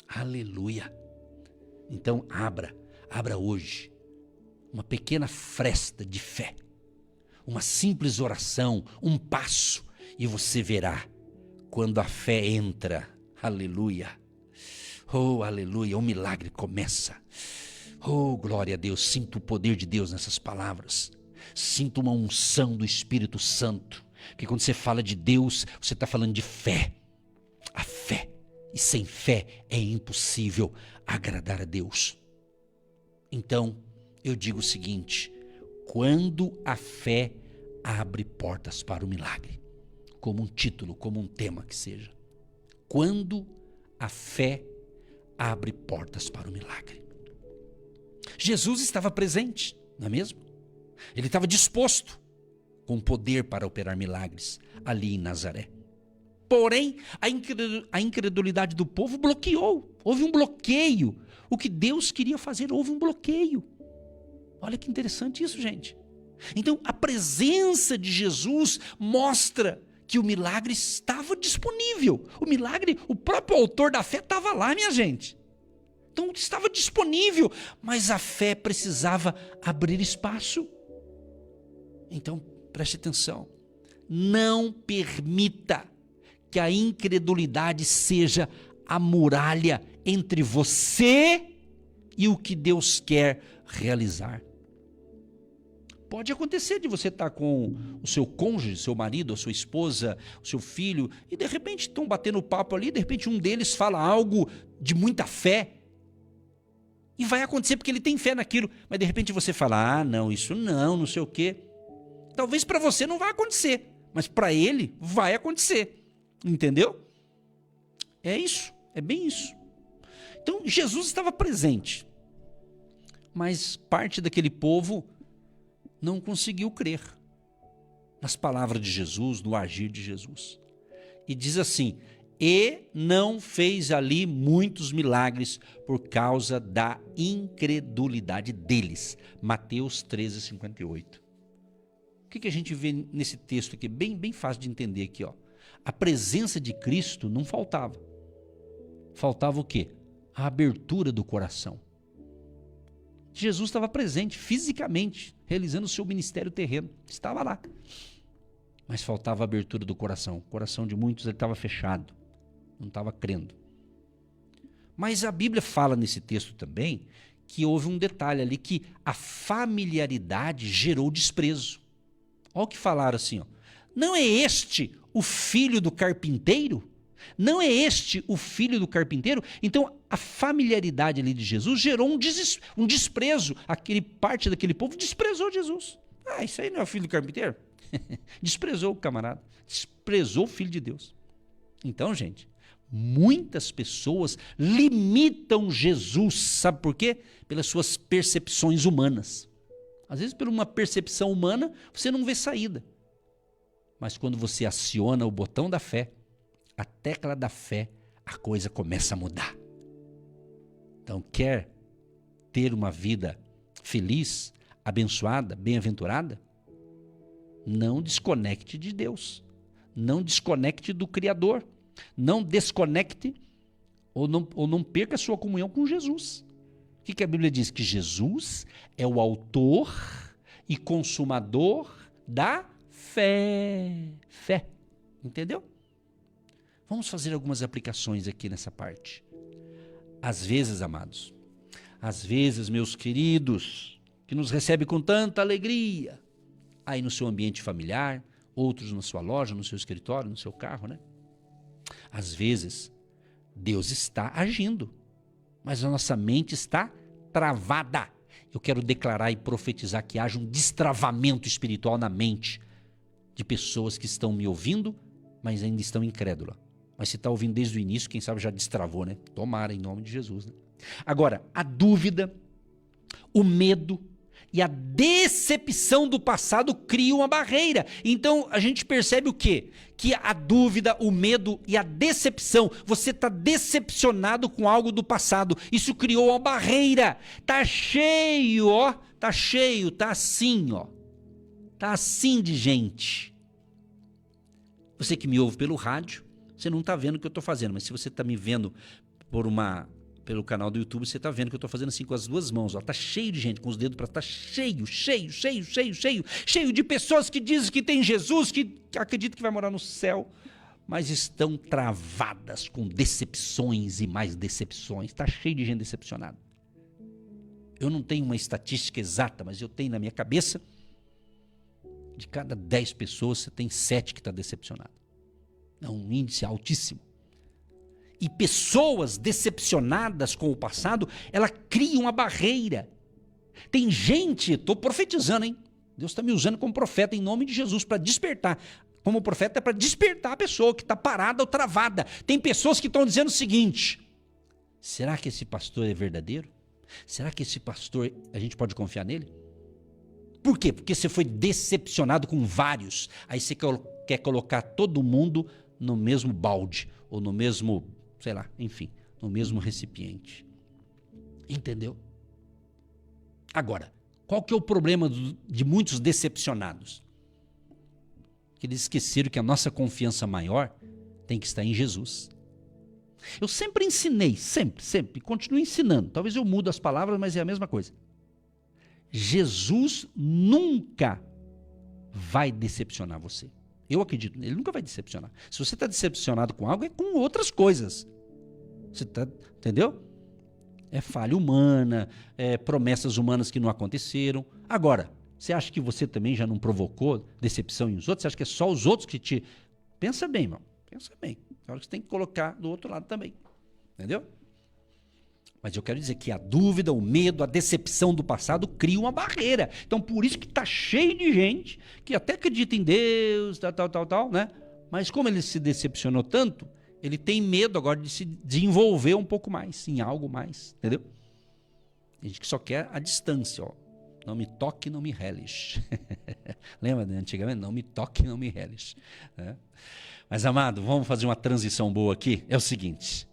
S2: Aleluia! Então abra hoje uma pequena fresta de fé, uma simples oração, um passo, e você verá quando a fé entra. Aleluia! Oh, aleluia, o milagre começa. Oh, glória a Deus, sinto o poder de Deus nessas palavras. Sinto uma unção do Espírito Santo. Porque quando você fala de Deus, você está falando de fé. A fé. E sem fé é impossível agradar a Deus. Então, eu digo o seguinte, quando a fé abre portas para o milagre, como um título, como um tema que seja. Quando a fé abre portas para o milagre. Jesus estava presente, não é mesmo? Ele estava disposto, com poder para operar milagres, ali em Nazaré. Porém, a incredulidade do povo bloqueou. Houve um bloqueio. O que Deus queria fazer, houve um bloqueio. Olha que interessante isso, gente. Então, a presença de Jesus mostra que o milagre estava disponível. O milagre, o próprio autor da fé estava lá, minha gente. Então estava disponível, mas a fé precisava abrir espaço. Então preste atenção. Não permita que a incredulidade seja a muralha entre você e o que Deus quer realizar. Pode acontecer de você estar com o seu cônjuge, seu marido, a sua esposa, o seu filho, e de repente estão batendo papo ali, de repente um deles fala algo de muita fé, e vai acontecer porque ele tem fé naquilo, mas de repente você fala, não, isso não sei o quê. Talvez para você não vai acontecer, mas para ele vai acontecer, entendeu? É isso, é bem isso. Então Jesus estava presente, mas parte daquele povo não conseguiu crer nas palavras de Jesus, no agir de Jesus. E diz assim, e não fez ali muitos milagres por causa da incredulidade deles. Mateus 13:58. O que a gente vê nesse texto aqui? Bem fácil de entender aqui, ó. A presença de Cristo não faltava. Faltava o quê? a abertura do coração. Jesus estava presente fisicamente, realizando o seu ministério terreno. Estava lá. Mas faltava a abertura do coração. O coração de muitos estava fechado. Não estava crendo. Mas a Bíblia fala nesse texto também que houve um detalhe ali, que a familiaridade gerou desprezo. Olha o que falaram assim, ó. Não é este o filho do carpinteiro? Não é este o filho do carpinteiro? Então, a familiaridade ali de Jesus gerou um desprezo. Parte daquele povo desprezou Jesus. Ah, isso aí não é o filho do carpinteiro? Desprezou o camarada. Desprezou o filho de Deus. Então, gente, muitas pessoas limitam Jesus. Sabe por quê? Pelas suas percepções humanas. Às vezes, por uma percepção humana, você não vê saída. Mas quando você aciona o botão da fé, a tecla da fé, a coisa começa a mudar. Então, quer ter uma vida feliz, abençoada, bem-aventurada? Não desconecte de Deus. Não desconecte do Criador. Não desconecte ou não perca a sua comunhão com Jesus. O que a Bíblia diz? Que Jesus é o autor e consumador da fé. Fé. Entendeu? Vamos fazer algumas aplicações aqui nessa parte. Às vezes, amados, às vezes, meus queridos, que nos recebe com tanta alegria, aí no seu ambiente familiar, outros na sua loja, no seu escritório, no seu carro, né? Às vezes, Deus está agindo, mas a nossa mente está travada. Eu quero declarar e profetizar que haja um destravamento espiritual na mente de pessoas que estão me ouvindo, mas ainda estão incrédulas. Mas se está ouvindo desde o início, quem sabe já destravou, né? Tomara, em nome de Jesus, né? Agora, a dúvida, o medo e a decepção do passado criam uma barreira. Então, a gente percebe o quê? Que a dúvida, o medo e a decepção, você está decepcionado com algo do passado. Isso criou uma barreira. Tá cheio, ó. Tá cheio, tá assim, ó. Tá assim de gente. Você que me ouve pelo rádio, você não está vendo o que eu estou fazendo, mas se você está me vendo pelo canal do YouTube, você está vendo que eu estou fazendo assim com as duas mãos. Está cheio de gente, com os dedos para tá cheio de pessoas que dizem que tem Jesus, que acreditam que vai morar no céu, mas estão travadas com decepções e mais decepções. Está cheio de gente decepcionada. Eu não tenho uma estatística exata, mas eu tenho na minha cabeça, de cada 10 pessoas, você tem 7 que está decepcionado. É um índice altíssimo. E pessoas decepcionadas com o passado, ela cria uma barreira. Tem gente, estou profetizando, hein? Deus está me usando como profeta em nome de Jesus para despertar. Como profeta é para despertar a pessoa que está parada ou travada. Tem pessoas que estão dizendo o seguinte: será que esse pastor é verdadeiro? Será que esse pastor, a gente pode confiar nele? Por quê? Porque você foi decepcionado com vários. Aí você quer colocar todo mundo no mesmo balde, ou no mesmo, sei lá, enfim, no mesmo recipiente. Entendeu? Agora, qual que é o problema de muitos decepcionados? Que eles esqueceram que a nossa confiança maior tem que estar em Jesus. Eu sempre ensinei, sempre, continuo ensinando. Talvez eu mude as palavras, mas é a mesma coisa. Jesus nunca vai decepcionar você. Eu acredito, ele nunca vai decepcionar. Se você está decepcionado com algo, é com outras coisas. Você tá, entendeu? É falha humana, é promessas humanas que não aconteceram. Agora, você acha que você também já não provocou decepção em os outros? Você acha que é só os outros que te... Pensa bem, irmão. Pensa bem. É hora que você tem que colocar do outro lado também. Entendeu? Mas eu quero dizer que a dúvida, o medo, a decepção do passado cria uma barreira. Então, por isso que está cheio de gente que até acredita em Deus, tal, né? Mas como ele se decepcionou tanto, ele tem medo agora de se desenvolver um pouco mais, em algo mais, entendeu? Tem gente que só quer a distância, ó. Não me toque, não me reles. Lembra, né? Antigamente? Não me toque, não me reles. É. Mas, amado, vamos fazer uma transição boa aqui? É o seguinte...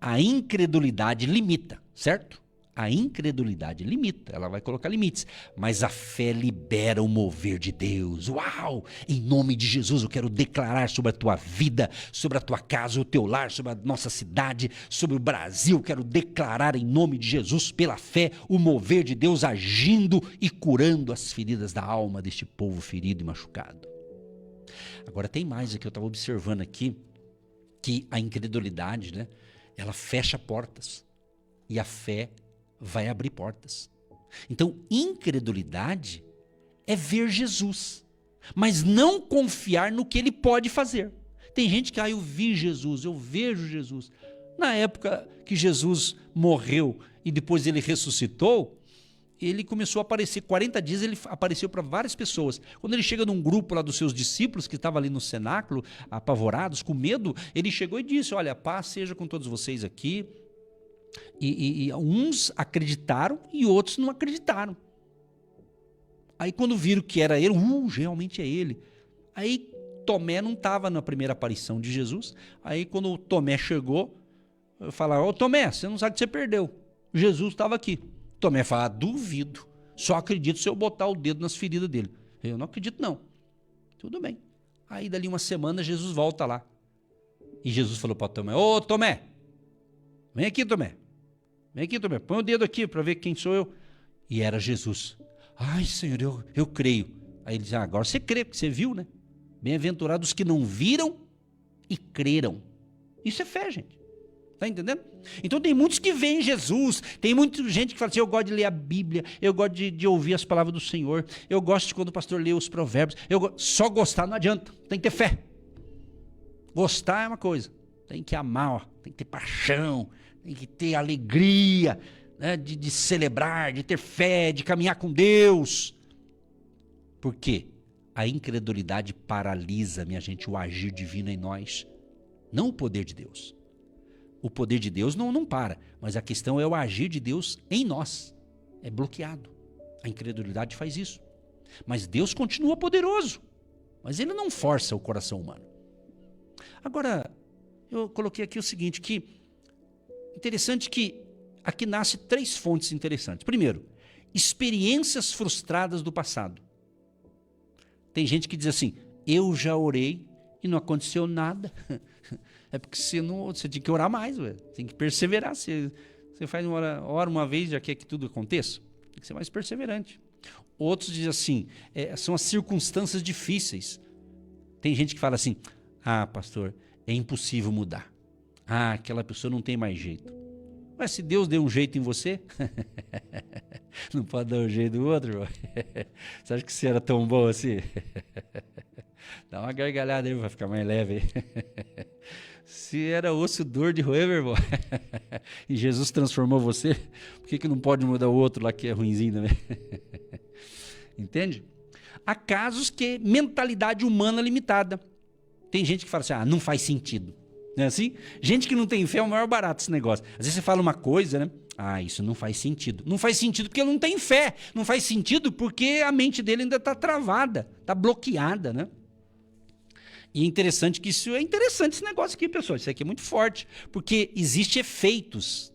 S2: A incredulidade limita, certo? A incredulidade limita, ela vai colocar limites, mas a fé libera o mover de Deus. Uau! Em nome de Jesus eu quero declarar sobre a tua vida, sobre a tua casa, o teu lar, sobre a nossa cidade, sobre o Brasil. Eu quero declarar em nome de Jesus, pela fé, o mover de Deus agindo e curando as feridas da alma deste povo ferido e machucado. Agora tem mais aqui, eu estava observando aqui, que a incredulidade, né, ela fecha portas e a fé vai abrir portas. Então, incredulidade é ver Jesus, mas não confiar no que ele pode fazer. Tem gente que, eu vi Jesus, eu vejo Jesus. Na época que Jesus morreu e depois ele ressuscitou, ele começou a aparecer, 40 dias ele apareceu para várias pessoas. Quando ele chega num grupo lá dos seus discípulos, que estava ali no cenáculo, apavorados, com medo, ele chegou e disse, olha, paz seja com todos vocês aqui. E uns acreditaram e outros não acreditaram. Aí quando viram que era ele, realmente é ele. Aí Tomé não estava na primeira aparição de Jesus. Aí quando o Tomé chegou, falaram, Tomé, você não sabe que você perdeu. Jesus estava aqui. Tomé fala, duvido, só acredito se eu botar o dedo nas feridas dele. Eu não acredito não. Tudo bem. Aí dali uma semana Jesus volta lá. E Jesus falou para Tomé, Tomé, vem aqui Tomé. Vem aqui, Tomé, põe o dedo aqui para ver quem sou eu. E era Jesus. Ai, Senhor, eu creio. Aí ele diz, agora você crê, porque você viu, né? Bem-aventurados os que não viram e creram. Isso é fé, gente. Está entendendo? Então tem muitos que veem Jesus, tem muita gente que fala assim, eu gosto de ler a Bíblia, eu gosto de ouvir as palavras do Senhor, eu gosto de quando o pastor lê os provérbios, só gostar não adianta, tem que ter fé. Gostar é uma coisa, tem que amar, tem que ter paixão, tem que ter alegria, né, de celebrar, de ter fé, de caminhar com Deus. Por quê? A incredulidade paralisa, minha gente, o agir divino em nós, não o poder de Deus. O poder de Deus não para, mas a questão é o agir de Deus em nós. É bloqueado. A incredulidade faz isso. Mas Deus continua poderoso, mas Ele não força o coração humano. Agora, eu coloquei aqui o seguinte, que interessante que aqui nasce 3 fontes interessantes. Primeiro, experiências frustradas do passado. Tem gente que diz assim, eu já orei e não aconteceu nada. É porque você tem que orar mais, ué. Tem que perseverar. Você faz ora uma vez, já quer que tudo aconteça. Tem que ser mais perseverante. Outros dizem assim, são as circunstâncias difíceis. Tem gente que fala assim, pastor, é impossível mudar. Aquela pessoa não tem mais jeito. Mas se Deus deu um jeito em você, não pode dar um jeito do outro, irmão. Você acha que você era tão bom assim? Dá uma gargalhada aí, vai ficar mais leve aí. Se era osso dor de roer, meu irmão, e Jesus transformou você, por que não pode mudar o outro lá que é ruinzinho também? Entende? Há casos que mentalidade humana limitada. Tem gente que fala assim, não faz sentido. Não é assim? Gente que não tem fé é o maior barato esse negócio. Às vezes você fala uma coisa, né? Isso não faz sentido. Não faz sentido porque ele não tem fé. Não faz sentido porque a mente dele ainda está travada, está bloqueada, né? E é interessante que isso é interessante esse negócio aqui, pessoal. Isso aqui é muito forte, porque existe efeitos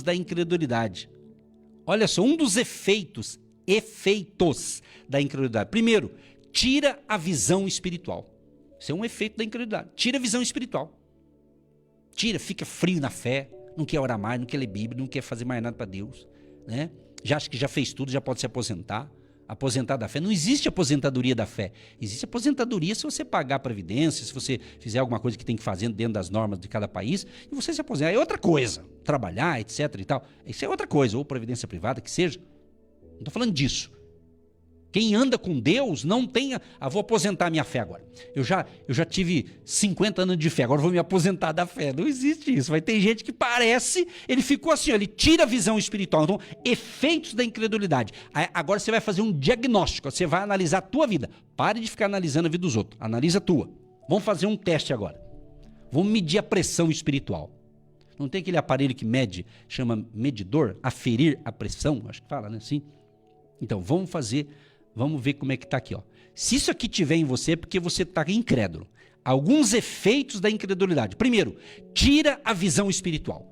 S2: da incredulidade. Olha só, um dos efeitos da incredulidade. Primeiro, tira a visão espiritual. Isso é um efeito da incredulidade. Tira a visão espiritual. Fica frio na fé, não quer orar mais, não quer ler Bíblia, não quer fazer mais nada para Deus, né? Já acha que já fez tudo, já pode se aposentar. Aposentar da fé. Não existe aposentadoria da fé. Existe aposentadoria se você pagar a previdência, se você fizer alguma coisa que tem que fazer dentro das normas de cada país, e você se aposentar. É outra coisa. Trabalhar, etc. e tal. Isso é outra coisa. Ou previdência privada, que seja. Não estou falando disso. Quem anda com Deus não tem... vou aposentar a minha fé agora. Eu já tive 50 anos de fé, agora vou me aposentar da fé. Não existe isso. Vai ter gente que parece... Ele ficou assim, ele tira a visão espiritual. Então, efeitos da incredulidade. Agora você vai fazer um diagnóstico. Você vai analisar a tua vida. Pare de ficar analisando a vida dos outros. Analisa a tua. Vamos fazer um teste agora. Vamos medir a pressão espiritual. Não tem aquele aparelho que mede, chama medidor? Aferir a pressão? Acho que fala, né? Sim. Então, vamos ver como é que está aqui. Ó. Se isso aqui tiver em você, é porque você está incrédulo. Alguns efeitos da incredulidade. Primeiro, tira a visão espiritual.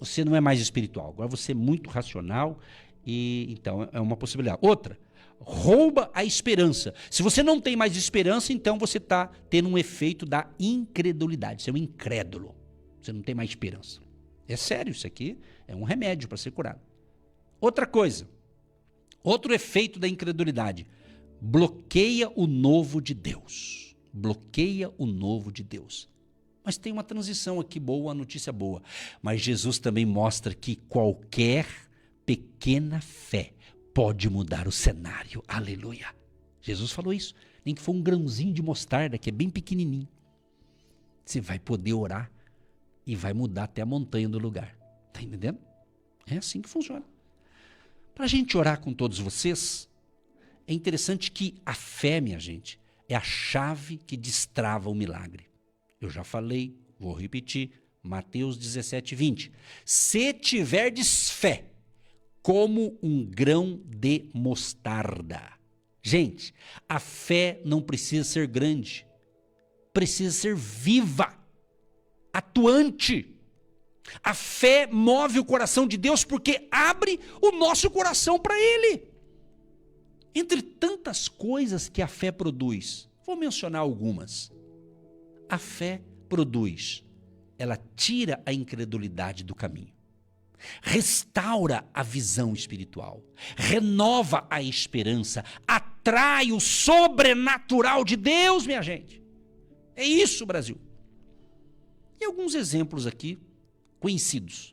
S2: Você não é mais espiritual, agora você é muito racional e então é uma possibilidade. Outra, rouba a esperança. Se você não tem mais esperança, então você está tendo um efeito da incredulidade. Você é um incrédulo. Você não tem mais esperança. É sério, isso aqui é um remédio para ser curado. Outra coisa, outro efeito da incredulidade, bloqueia o novo de Deus. Bloqueia o novo de Deus. Mas tem uma transição aqui boa, uma notícia boa. Mas Jesus também mostra que qualquer pequena fé pode mudar o cenário. Aleluia. Jesus falou isso. Nem que for um grãozinho de mostarda, que é bem pequenininho. Você vai poder orar e vai mudar até a montanha do lugar. Tá entendendo? É assim que funciona. Para a gente orar com todos vocês, é interessante que a fé, minha gente, é a chave que destrava o milagre. Eu já falei, vou repetir, Mateus 17, 20. Se tiverdes fé, como um grão de mostarda. Gente, a fé não precisa ser grande, precisa ser viva, atuante. A fé move o coração de Deus porque abre o nosso coração para Ele. Entre tantas coisas que a fé produz, vou mencionar algumas. A fé produz, ela tira a incredulidade do caminho, restaura a visão espiritual, renova a esperança, atrai o sobrenatural de Deus, minha gente. É isso, Brasil. E alguns exemplos aqui, conhecidos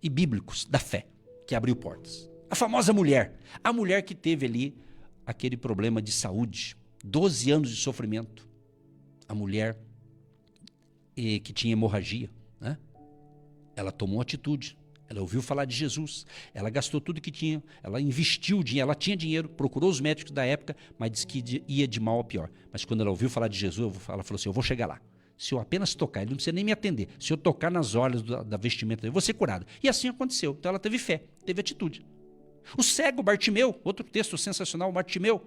S2: e bíblicos da fé, que abriu portas. A famosa mulher, a mulher que teve ali aquele problema de saúde, 12 anos de sofrimento. A mulher que tinha hemorragia, né? Ela tomou atitude, ela ouviu falar de Jesus, ela gastou tudo que tinha, ela investiu dinheiro, ela tinha dinheiro, procurou os médicos da época, mas disse que ia de mal a pior. Mas quando ela ouviu falar de Jesus, ela falou assim, eu vou chegar lá. Se eu apenas tocar, ele não precisa nem me atender, se eu tocar nas orlas da vestimenta dele, eu vou ser curado. E assim aconteceu. Então ela teve fé, teve atitude. O cego Bartimeu, outro texto sensacional, Bartimeu,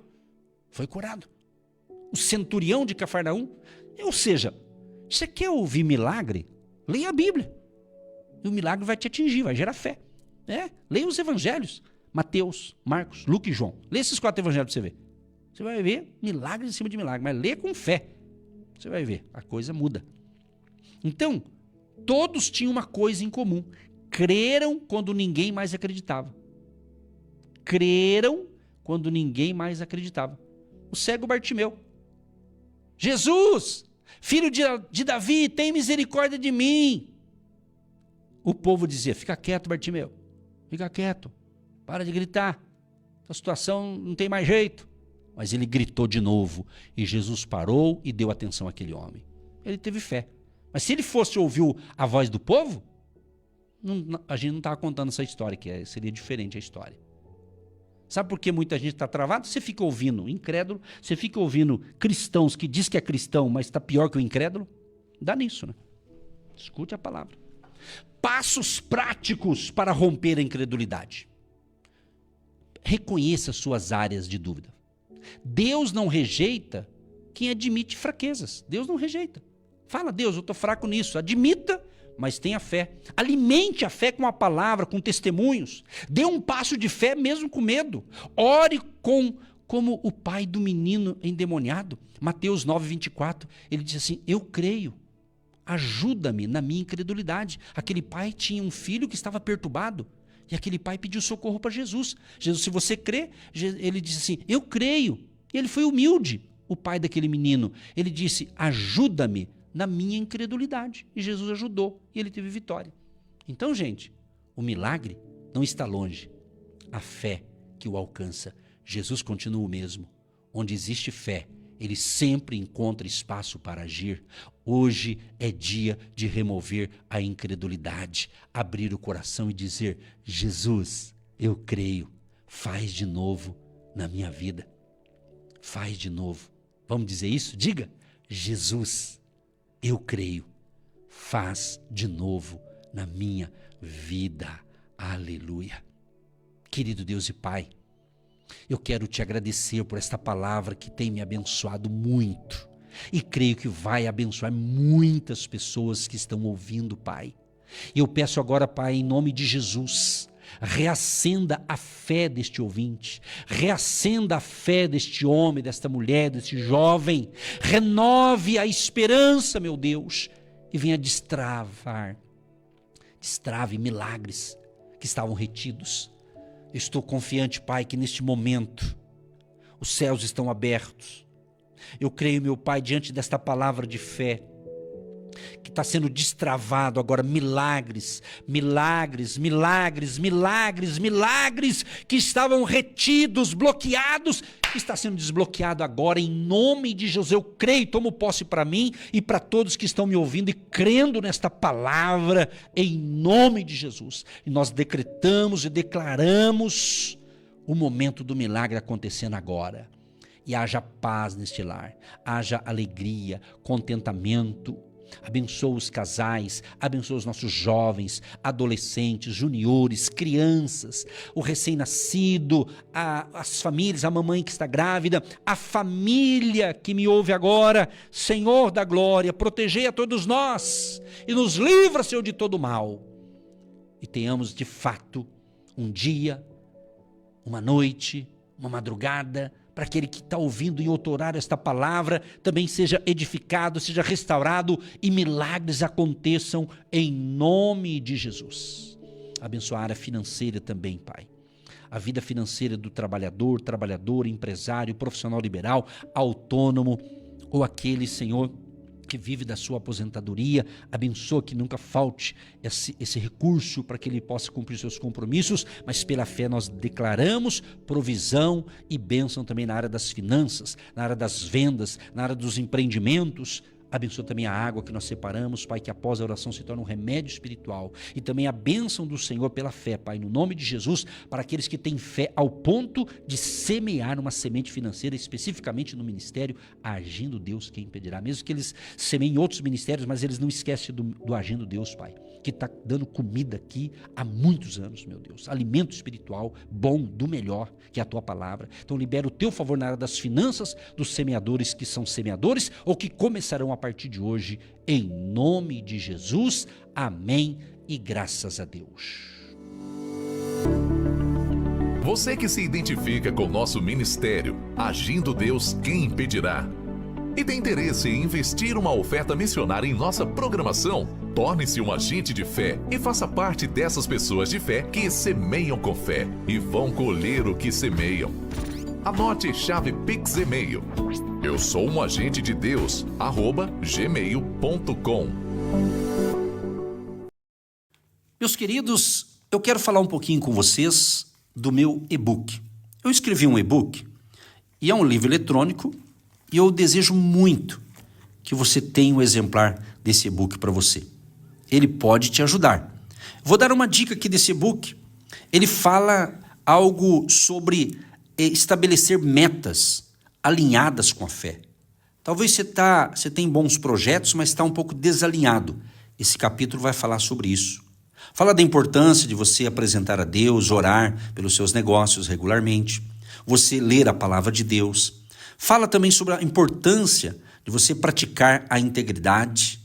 S2: foi curado. O centurião de Cafarnaum, ou seja, você quer ouvir milagre? Leia a Bíblia. E o milagre vai te atingir, vai gerar fé. Leia os evangelhos. Mateus, Marcos, Lucas e João. Leia esses 4 evangelhos para você ver. Você vai ver milagre em cima de milagre, mas leia com fé. Você vai ver, a coisa muda. Então, todos tinham uma coisa em comum. Creram quando ninguém mais acreditava. Creram quando ninguém mais acreditava. O cego Bartimeu. Jesus, filho de Davi, tem misericórdia de mim. O povo dizia, fica quieto, Bartimeu. Fica quieto. Para de gritar. A situação não tem mais jeito. Mas ele gritou de novo. E Jesus parou e deu atenção àquele homem. Ele teve fé. Mas se ele fosse ouvir a voz do povo, a gente não estava contando essa história, que seria diferente a história. Sabe por que muita gente está travada? Você fica ouvindo incrédulo, você fica ouvindo cristãos que diz que é cristão, mas está pior que o incrédulo. Dá nisso, né? Escute a palavra. Passos práticos para romper a incredulidade. Reconheça suas áreas de dúvida. Deus não rejeita quem admite fraquezas. Deus não rejeita. Fala, Deus, eu estou fraco nisso. Admita, mas tenha fé. Alimente a fé com a palavra, com testemunhos. Dê um passo de fé mesmo com medo. Ore como o pai do menino endemoniado. Mateus 9, 24. Ele diz assim, eu creio. Ajuda-me na minha incredulidade. Aquele pai tinha um filho que estava perturbado. E aquele pai pediu socorro para Jesus. Jesus, se você crê, ele disse assim, eu creio. E ele foi humilde, o pai daquele menino. Ele disse, ajuda-me na minha incredulidade. E Jesus ajudou, e ele teve vitória. Então, gente, o milagre não está longe. A fé que o alcança. Jesus continua o mesmo. Onde existe fé, ele sempre encontra espaço para agir. Hoje é dia de remover a incredulidade, abrir o coração e dizer, Jesus, eu creio, faz de novo na minha vida. Faz de novo. Vamos dizer isso? Diga, Jesus, eu creio, faz de novo na minha vida. Aleluia. Querido Deus e Pai, eu quero te agradecer por esta palavra que tem me abençoado muito. E creio que vai abençoar muitas pessoas que estão ouvindo, Pai. E eu peço agora, Pai, em nome de Jesus, reacenda a fé deste ouvinte, reacenda a fé deste homem, desta mulher, deste jovem, renove a esperança, meu Deus, e venha destrave milagres que estavam retidos. Eu estou confiante, Pai, que neste momento os céus estão abertos. Eu creio, meu Pai, diante desta palavra de fé, que está sendo destravado agora milagres que estavam retidos, bloqueados, está sendo desbloqueado agora em nome de Jesus. Eu creio, tomo posse para mim e para todos que estão me ouvindo e crendo nesta palavra em nome de Jesus. E nós decretamos e declaramos o momento do milagre acontecendo agora. E haja paz neste lar, haja alegria, contentamento. Abençoa os casais, abençoa os nossos jovens, adolescentes, juniores, crianças, o recém-nascido, as famílias, a mamãe que está grávida, a família que me ouve agora. Senhor da glória, protegei a todos nós e nos livra, Senhor, de todo mal. E tenhamos de fato um dia, uma noite, uma madrugada, para aquele que está ouvindo em outro horário esta palavra, também seja edificado, seja restaurado e milagres aconteçam em nome de Jesus. Abençoa a área financeira também, Pai. A vida financeira do trabalhador, empresário, profissional liberal, autônomo ou aquele, Senhor, que vive da sua aposentadoria. Abençoa que nunca falte esse recurso para que ele possa cumprir seus compromissos, mas pela fé nós declaramos provisão e bênção também na área das finanças, na área das vendas, na área dos empreendimentos. Abençoa também a água que nós separamos, Pai, que após a oração se torna um remédio espiritual. E também a bênção do Senhor pela fé, Pai, no nome de Jesus, para aqueles que têm fé ao ponto de semear uma semente financeira, especificamente no ministério, agindo Deus, quem impedirá? Mesmo que eles semeiem em outros ministérios, mas eles não esquecem do agindo Deus, Pai, que está dando comida aqui há muitos anos, meu Deus. Alimento espiritual bom, do melhor, que é a Tua palavra. Então libera o Teu favor na área das finanças, dos semeadores que são semeadores ou que começarão a partir de hoje, em nome de Jesus, amém e graças a Deus.
S5: Você que se identifica com nosso ministério, Agindo Deus, quem impedirá? E tem interesse em investir uma oferta missionária em nossa programação? Torne-se um agente de fé e faça parte dessas pessoas de fé que semeiam com fé e vão colher o que semeiam. Anote chave Pix e-mail. Eu sou um agente de Deus, @gmail.com.
S2: Meus queridos, eu quero falar um pouquinho com vocês do meu e-book. Eu escrevi um e-book e é um livro eletrônico e eu desejo muito que você tenha um exemplar desse e-book para você. Ele pode te ajudar. Vou dar uma dica aqui desse e-book. Ele fala algo sobre estabelecer metas alinhadas com a fé. Talvez você tenha bons projetos, mas está um pouco desalinhado. Esse capítulo vai falar sobre isso. Fala da importância de você apresentar a Deus, orar pelos seus negócios regularmente, você ler a palavra de Deus. Fala também sobre a importância de você praticar a integridade,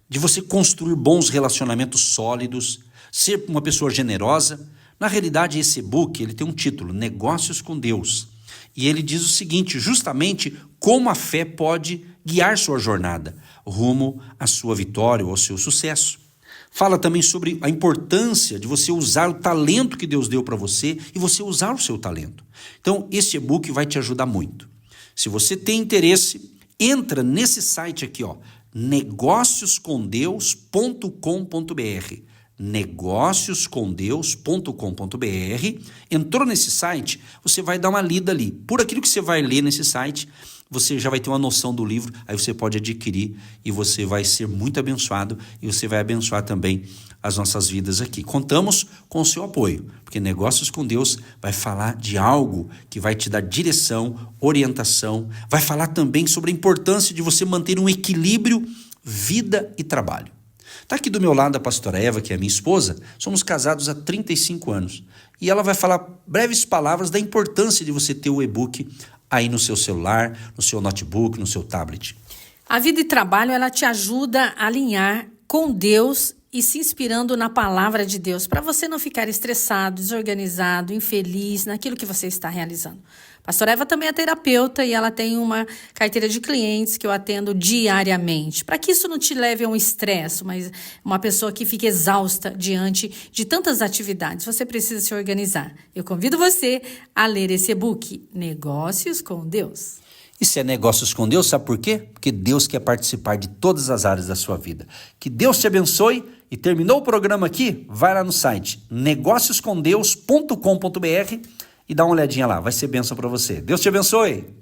S2: de você construir bons relacionamentos sólidos, ser uma pessoa generosa. Na realidade, esse e-book ele tem um título, Negócios com Deus. E ele diz o seguinte, justamente como a fé pode guiar sua jornada rumo à sua vitória ou ao seu sucesso. Fala também sobre a importância de você usar o talento que Deus deu para você e você usar o seu talento. Então, esse e-book vai te ajudar muito. Se você tem interesse, entra nesse site aqui, negócioscomdeus.com.br. negócioscomdeus.com.br. Entrou nesse site, você vai dar uma lida ali. Por aquilo que você vai ler nesse site, você já vai ter uma noção do livro, aí você pode adquirir e você vai ser muito abençoado e você vai abençoar também as nossas vidas aqui. Contamos com o seu apoio, porque Negócios com Deus vai falar de algo que vai te dar direção, orientação, vai falar também sobre a importância de você manter um equilíbrio vida e trabalho. Está aqui do meu lado a pastora Eva, que é minha esposa. Somos casados há 35 anos. E ela vai falar breves palavras da importância de você ter o e-book aí no seu celular, no seu notebook, no seu tablet.
S6: A vida e trabalho, ela te ajuda a alinhar com Deus e se inspirando na palavra de Deus, para você não ficar estressado, desorganizado, infeliz naquilo que você está realizando. Pastora Eva também é terapeuta e ela tem uma carteira de clientes que eu atendo diariamente. Para que isso não te leve a um estresse, mas uma pessoa que fica exausta diante de tantas atividades, você precisa se organizar. Eu convido você a ler esse e-book, Negócios com Deus.
S2: Isso é Negócios com Deus, sabe por quê? Porque Deus quer participar de todas as áreas da sua vida. Que Deus te abençoe e terminou o programa aqui? Vai lá no site negócioscomdeus.com.br e dá uma olhadinha lá, vai ser bênção para você. Deus te abençoe!